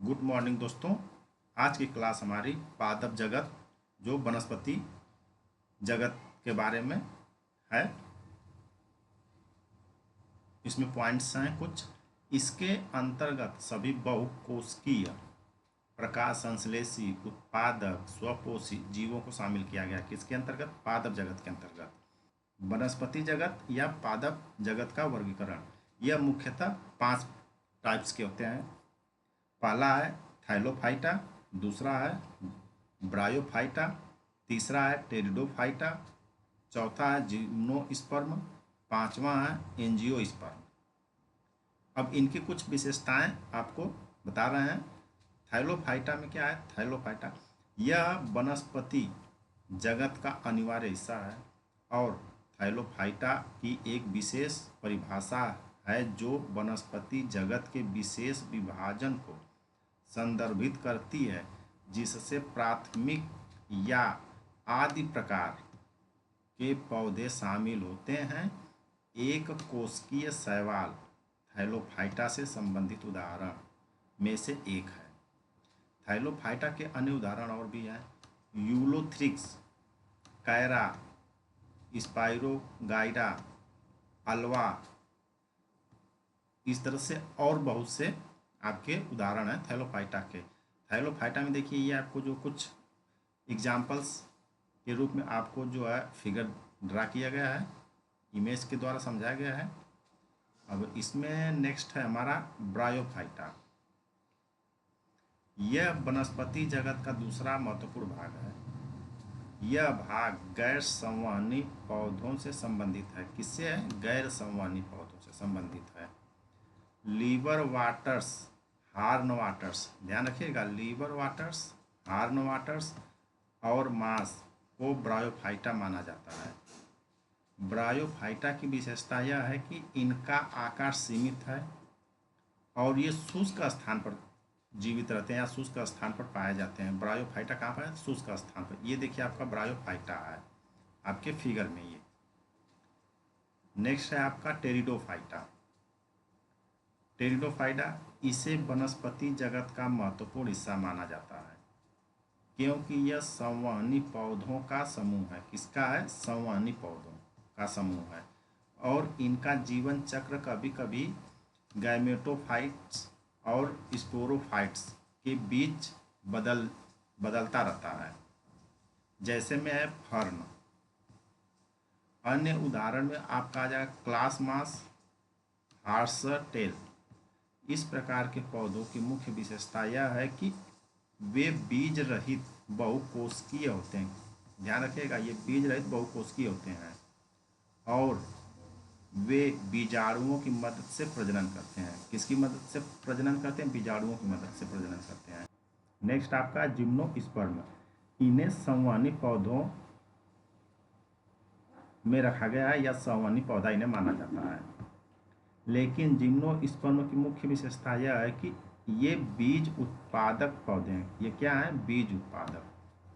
Good morning दोस्तों। आज की क्लास हमारी पादप जगत जो वनस्पति जगत के बारे में है। इसमें पॉइंट्स हैं कुछ। इसके अंतर्गत सभी बहुकोशिकीय प्रकाश संश्लेषी उत्पादक स्वपोषी जीवों को शामिल किया गया। किसके अंतर्गत? पादप जगत के अंतर्गत। वनस्पति जगत या पादप जगत का वर्गीकरण यह मुख्यतः 5 टाइप्स के होते हैं। पहला है थाइलोफाइटा, दूसरा है ब्रायोफाइटा, तीसरा है टेरिडोफाइटा, चौथा है जिम्नोस्पर्म, पांचवा है एंजियोस्पर्म। अब इनकी कुछ विशेषताएं आपको बता रहे हैं। थाइलोफाइटा में क्या है? थाइलोफाइटा यह वनस्पति जगत का अनिवार्य हिस्सा है और थाइलोफाइटा की एक विशेष परिभाषा है जो वनस्पति जगत के विशेष विभाजन को संदर्भित करती है, जिससे प्राथमिक या आदि प्रकार के पौधे शामिल होते हैं। एक कोशिकीय शैवाल थाइलोफाइटा से संबंधित उदाहरण में से एक है। थाइलोफाइटा के अन्य उदाहरण और भी हैं। यूलोथ्रिक्स, कैरा, स्पाइरोगाइडा, अल्वा, इस तरह से और बहुत से आपके उदाहरण हैं थाइलोफाइटा के। थाइलोफाइटा में देखिए ये आपको जो कुछ एग्जाम्पल्स के रूप में आपको जो है फिगर ड्रा किया गया है, इमेज के द्वारा समझाया गया है। अब इसमें नेक्स्ट है हमारा ब्रायोफाइटा। यह वनस्पति जगत का दूसरा महत्वपूर्ण भाग है। यह भाग गैर संवहनी पौधों से संबंधित है। किससे है? गैर संवहनी पौधों से संबंधित है। लीवर वाटर्स, हार्न वाटर्स, ध्यान रखिएगा, लीवर वाटर्स, हार्न वाटर्स और मांस को ब्रायोफाइटा माना जाता है। ब्रायोफाइटा की विशेषता यह है कि इनका आकार सीमित है और ये शुष्क स्थान पर जीवित रहते हैं या शुष्क स्थान पर पाए जाते हैं। ब्रायोफाइटा कहाँ पर है? शुष्क स्थान पर। ये देखिए आपका ब्रायोफाइटा है आपके फिगर में। ये नेक्स्ट है आपका टेरिडोफाइटा। टेरिडोफाइटा इसे वनस्पति जगत का महत्वपूर्ण हिस्सा माना जाता है क्योंकि यह संवहनी पौधों का समूह है। किसका है? संवहनी पौधों का समूह है और इनका जीवन चक्र कभी कभी गैमेटोफाइट्स और स्पोरोफाइट्स के बीच बदलता रहता है। जैसे में है फर्न। अन्य उदाहरण में आपका आ जाएगा क्लासमास, हार्सटेल। इस प्रकार के पौधों की मुख्य विशेषता यह है कि वे बीज रहित बहुकोशिकीय होते हैं। ध्यान रखिएगा, ये बीज रहित बहुकोशिकीय होते हैं और वे बीजाणुओं की मदद से प्रजनन करते हैं। किसकी मदद से प्रजनन करते हैं? बीजाणुओं की मदद से प्रजनन करते हैं। नेक्स्ट आपका जिम्नोस्पर्म। इन्हें संवहनी पौधों में रखा गया है या संवहनी पौधा इन्हें माना जाता है। लेकिन जिम्नोस्पर्म की मुख्य विशेषता यह है कि ये बीज उत्पादक पौधे हैं। ये क्या है? बीज उत्पादक,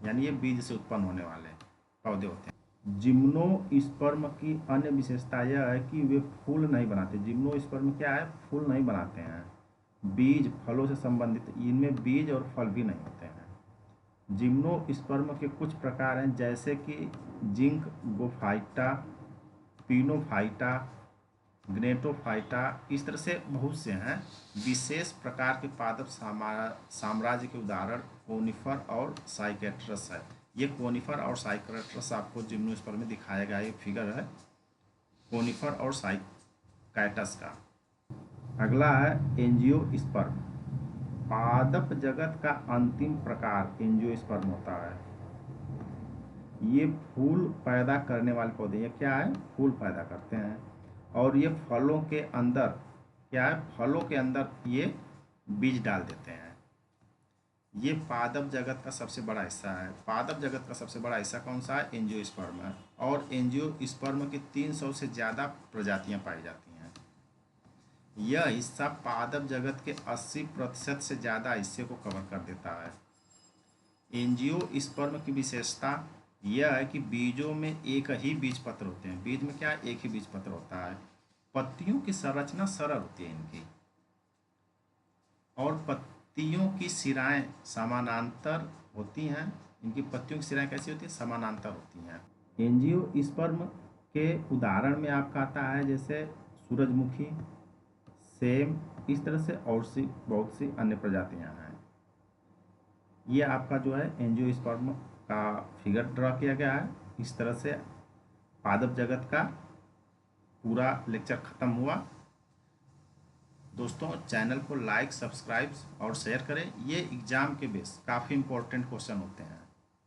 यानी ये बीज से उत्पन्न होने वाले पौधे होते हैं। जिम्नोस्पर्म की अन्य विशेषता यह है कि वे फूल नहीं बनाते। जिम्नोस्पर्म क्या है? फूल नहीं बनाते हैं। बीज फलों से संबंधित, इनमें बीज और फल भी नहीं होते हैं। जिम्नोस्पर्म के कुछ प्रकार हैं जैसे कि जिंकगोफाइटा, पिनोफाइटा, ग्नेटोफाइटा, इस तरह से बहुत से हैं। विशेष प्रकार के पादप साम्राज्य के उदाहरण कोनिफर और साइकेट्रस है। ये कोनिफर और साइकेट्रस आपको जिम्नोस्पर्म में दिखाया गया ये फिगर है कोनिफर और साइकेटस का। अगला है एंजियोस्पर्म। पादप जगत का अंतिम प्रकार एंजियोस्पर्म होता है। ये फूल पैदा करने वाले पौधे। ये क्या है? फूल पैदा करते हैं और ये फलों के अंदर क्या है? फलों के अंदर ये बीज डाल देते हैं। ये पादप जगत का सबसे बड़ा हिस्सा है। पादप जगत का सबसे बड़ा हिस्सा कौन सा है? एंजियोस्पर्म है और एंजियोस्पर्म की 300 से ज़्यादा प्रजातियां पाई जाती हैं। यह हिस्सा पादप जगत के 80% से ज़्यादा हिस्से को कवर कर देता है। एंजियोस्पर्म की विशेषता यह है कि बीजों में एक ही बीज पत्र होते हैं। बीज में क्या है? एक ही बीज पत्र होता है। पत्तियों की संरचना सरल होती है इनकी और पत्तियों की शिराएं समानांतर होती हैं। इनकी पत्तियों की शिराएं कैसी होती हैं? समानांतर होती हैं। एंजियोस्पर्म के उदाहरण में आपका आता है जैसे सूरजमुखी, सेम, इस तरह से और सी बहुत सी अन्य प्रजातियां हैं। ये आपका जो है एंजियोस्पर्म का फिगर ड्रा किया गया है। इस तरह से पादप जगत का पूरा लेक्चर ख़त्म हुआ। दोस्तों, चैनल को लाइक, सब्सक्राइब और शेयर करें। ये एग्ज़ाम के बेस काफ़ी इंपॉर्टेंट क्वेश्चन होते हैं।